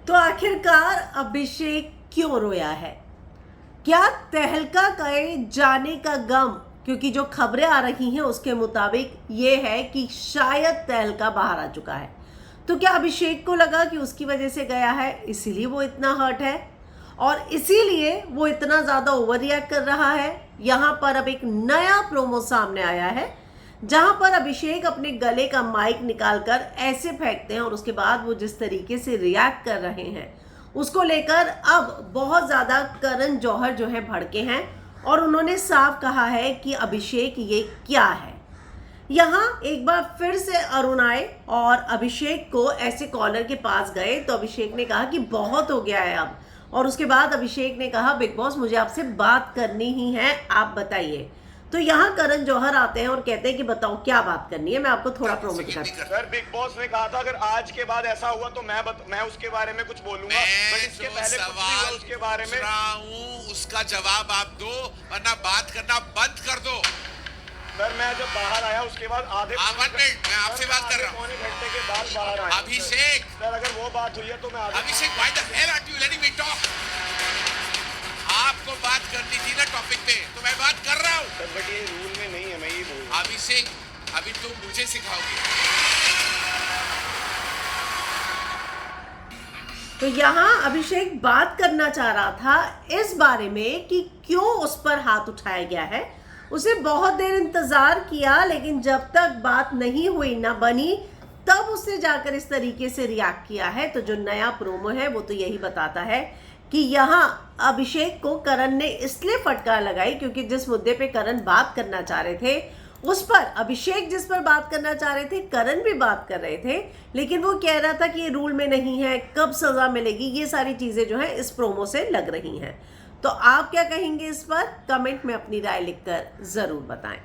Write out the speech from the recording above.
तो आखिरकार अभिषेक क्यों रोया है? क्या तहलका के जाने का गम? क्योंकि जो खबरें आ रही हैं उसके मुताबिक ये है कि शायद तहलका बाहर आ चुका है। तो क्या अभिषेक को लगा कि उसकी वजह से गया है, इसीलिए वो इतना हर्ट है और इसीलिए वो इतना ज्यादा ओवर रिएक्ट कर रहा है? यहां पर अब एक नया प्रोमो सामने आया है जहां पर अभिषेक अपने गले का माइक निकालकर ऐसे फेंकते हैं और उसके बाद वो जिस तरीके से रिएक्ट कर रहे हैं उसको लेकर अब बहुत ज्यादा करण जौहर जो है भड़के हैं और उन्होंने साफ कहा है कि अभिषेक ये क्या है। यहाँ एक बार फिर से अरुण आए और अभिषेक को ऐसे कॉलर के पास गए तो अभिषेक ने कहा कि बहुत हो गया है अब, और उसके बाद अभिषेक ने कहा बिग बॉस मुझे आपसे बात करनी ही है, आप बताइए। तो यहाँ करण जौहर आते हैं और कहते हैं कि बताओ क्या बात करनी है। मैं आपको थोड़ा प्रोमो दिखाती हूं। सर बिग बॉस ने कहा था अगर आज के बाद ऐसा हुआ तो मैं उसके बारे में कुछ बोलूंगा, बट इसके पहले कुछ भी हुआ उसके बारे में उसका जवाब आप दो, वरना बात करना बंद कर दो। सर मैं जब बाहर आया उसके बाद आधे मैं आपसे बात कर रहा हूँ। पौने घंटे के बाद बाहर आया। अभिषेक सर अगर वो बात हुई है तो मैं Abhishek why the hell are you letting me talk? आपको बात करनी थी ना टॉपिक पे, तो मैं बात कर रहा हूँ। सर बट ये रूल में नहीं है, मैं ये बोल रहा हूँ। अभिषेक अभी तुम मुझे सिखाओगे। तो यहाँ अभिषेक बात करना चाह रहा था इस बारे में कि क्यों उस पर हाथ उठाया गया है। उसे बहुत देर इंतजार किया लेकिन जब तक बात नहीं हुई, ना बनी, तब उसने जाकर इस तरीके से रिएक्ट किया है। तो जो नया प्रोमो है वो तो यही बताता है कि यहाँ अभिषेक को करण ने इसलिए फटकार लगाई क्योंकि जिस मुद्दे पे करण बात करना चाह रहे थे उस पर अभिषेक जिस पर बात करना चाह रहे थे करण भी बात कर रहे थे, लेकिन वो कह रहा था कि ये रूल में नहीं है, कब सजा मिलेगी, ये सारी चीजें जो है इस प्रोमो से लग रही हैं। तो आप क्या कहेंगे इस पर? कमेंट में अपनी राय लिखकर जरूर बताएं।